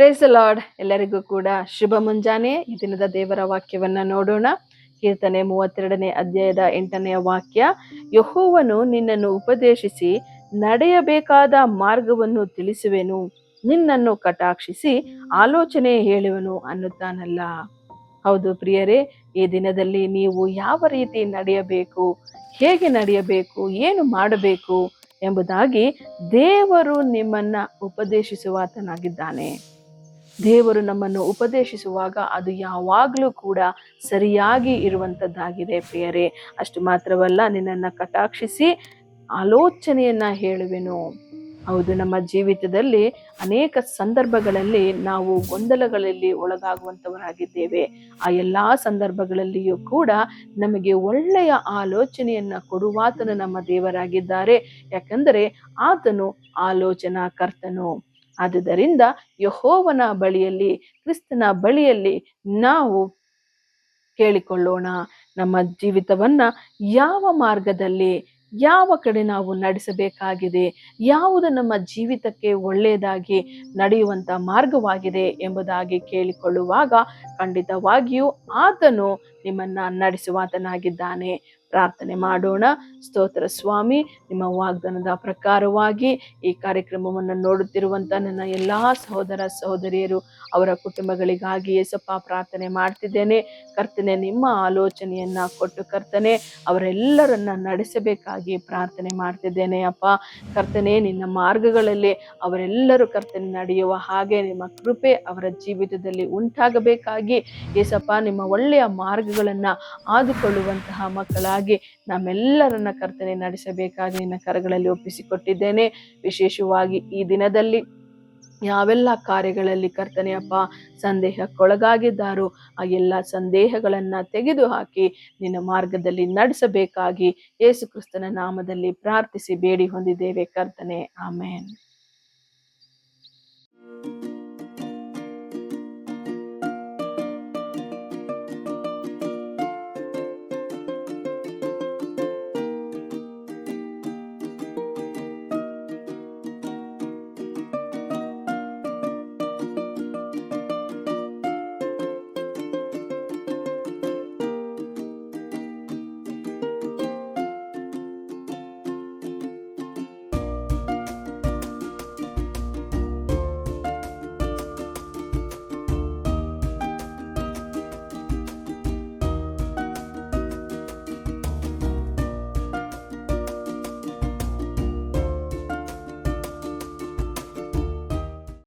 Praise lord. ಎಲ್ಲರಿಗೂ ಕೂಡ ಶುಭ ಮುಂಜಾನೆ. ಈ ದಿನದ ದೇವರ ವಾಕ್ಯವನ್ನ ನೋಡೋಣ. ಕೀರ್ತನೆ 32ನೇ ಅಧ್ಯಾಯದ 8ನೇ ವಾಕ್ಯ. ಯೆಹೋವನು ನಿನ್ನನ್ನು ಉಪದೇಶಿಸಿ ನಡೆಯಬೇಕಾದ ಮಾರ್ಗವನ್ನು ತಿಳಿಸುವೆನು, ನಿನ್ನನ್ನು ಕಟಾಕ್ಷಿಸಿ ಆಲೋಚನೆ ಹೇಳುವನು ಅನ್ನುತ್ತಾನಲ್ಲ. ಹೌದು ಪ್ರಿಯರೇ, ಈ ದಿನದಲ್ಲಿ ನೀವು ಯಾವ ರೀತಿ ನಡೆಯಬೇಕು, ಹೇಗೆ ನಡೆಯಬೇಕು, ಏನು ಮಾಡಬೇಕು ಎಂಬುದಾಗಿ ದೇವರು ನಿಮ್ಮನ್ನ ಉಪದೇಶಿಸುವಾತನಾಗಿದ್ದಾನೆ. ದೇವರು ನಮ್ಮನ್ನು ಉಪದೇಶಿಸುವಾಗ ಅದು ಯಾವಾಗಲೂ ಕೂಡ ಸರಿಯಾಗಿ ಇರುವಂಥದ್ದಾಗಿದೆ ಪ್ರಿಯರೇ. ಅಷ್ಟು ಮಾತ್ರವಲ್ಲ, ನಿನ್ನನ್ನು ಕಟಾಕ್ಷಿಸಿ ಆಲೋಚನೆಯನ್ನ ಹೇಳುವೆನು. ಹೌದು, ನಮ್ಮ ಜೀವಿತದಲ್ಲಿ ಅನೇಕ ಸಂದರ್ಭಗಳಲ್ಲಿ ನಾವು ಗೊಂದಲಗಳಲ್ಲಿ ಒಳಗಾಗುವಂಥವರಾಗಿದ್ದೇವೆ. ಆ ಎಲ್ಲಾ ಸಂದರ್ಭಗಳಲ್ಲಿಯೂ ಕೂಡ ನಮಗೆ ಒಳ್ಳೆಯ ಆಲೋಚನೆಯನ್ನ ಕೊಡುವಾತನು ನಮ್ಮ ದೇವರಾಗಿದ್ದಾರೆ. ಯಾಕಂದರೆ ಆತನು ಆಲೋಚನಾ ಕರ್ತನು. ಆದುದರಿಂದ ಯೆಹೋವನ ಬಳಿಯಲ್ಲಿ, ಕ್ರಿಸ್ತನ ಬಳಿಯಲ್ಲಿ ನಾವು ಕೇಳಿಕೊಳ್ಳೋಣ. ನಮ್ಮ ಜೀವಿತವನ್ನ ಯಾವ ಮಾರ್ಗದಲ್ಲಿ, ಯಾವ ಕಡೆ ನಾವು ನಡೆಸಬೇಕಾಗಿದೆ, ಯಾವುದು ನಮ್ಮ ಜೀವಿತಕ್ಕೆ ಒಳ್ಳೆಯದಾಗಿ ನಡೆಯುವಂತ ಮಾರ್ಗವಾಗಿದೆ ಎಂಬುದಾಗಿ ಕೇಳಿಕೊಳ್ಳುವಾಗ ಖಂಡಿತವಾಗಿಯೂ ಆತನು ನಿಮ್ಮನ್ನ ನಡೆಸುವಾತನಾಗಿದ್ದಾನೆ. ಪ್ರಾರ್ಥನೆ ಮಾಡೋಣ. ಸ್ತೋತ್ರ ಸ್ವಾಮಿ, ನಿಮ್ಮ ವಾಗ್ದಾನದ ಪ್ರಕಾರವಾಗಿ ಈ ಕಾರ್ಯಕ್ರಮವನ್ನು ನೋಡುತ್ತಿರುವಂತ ನನ್ನ ಎಲ್ಲಾ ಸಹೋದರ ಸಹೋದರಿಯರು, ಅವರ ಕುಟುಂಬಗಳಿಗಾಗಿ ಯೇಸಪ್ಪ ಪ್ರಾರ್ಥನೆ ಮಾಡ್ತಿದ್ದೇನೆ. ಕರ್ತನೆ, ನಿಮ್ಮ ಆಲೋಚನೆಯನ್ನ ಕೊಟ್ಟು ಕರ್ತನೆ ಅವರೆಲ್ಲರನ್ನ ನಡೆಸಬೇಕಾಗಿ ಪ್ರಾರ್ಥನೆ ಮಾಡ್ತಿದ್ದೇನೆ. ಅಪ್ಪ ಕರ್ತನೆ, ನಿನ್ನ ಮಾರ್ಗಗಳಲ್ಲಿ ಅವರೆಲ್ಲರೂ ಕರ್ತನೆ ನಡೆಯುವ ಹಾಗೆ ನಿಮ್ಮ ಕೃಪೆ ಅವರ ಜೀವಿತದಲ್ಲಿ ಉಂಟಾಗಬೇಕಾಗಿ ಯೇಸಪ್ಪ, ನಿಮ್ಮ ಒಳ್ಳೆಯ ಮಾರ್ಗಗಳನ್ನ ಆದುಕೊಳ್ಳುವಂತಹ ಮಕ್ಕಳಾಗಿ ನಮ್ಮೆಲ್ಲರನ್ನ ಕರ್ತನೆ ನಡೆಸಬೇಕಾಗಿ ನಿನ್ನ ಕರಗಳಲ್ಲಿ ಒಪ್ಪಿಸಿಕೊಟ್ಟಿದ್ದೇನೆ. ವಿಶೇಷವಾಗಿ ಈ ದಿನದಲ್ಲಿ ಯಾವೆಲ್ಲ ಕಾರ್ಯಗಳಲ್ಲಿ ಕರ್ತನೆ ಅಪ್ಪ ಸಂದೇಹಕ್ಕೊಳಗಾಗಿದ್ದಾರೋ ಆ ಎಲ್ಲ ಸಂದೇಹಗಳನ್ನ ತೆಗೆದು ಹಾಕಿ ನಿನ್ನ ಮಾರ್ಗದಲ್ಲಿ ನಡೆಸಬೇಕಾಗಿ ಯೇಸು ಕ್ರಿಸ್ತನ ನಾಮದಲ್ಲಿ ಪ್ರಾರ್ಥಿಸಿ ಬೇಡಿ ಹೊಂದಿದ್ದೇವೆ ಕರ್ತನೆ. ಆಮೇನ್.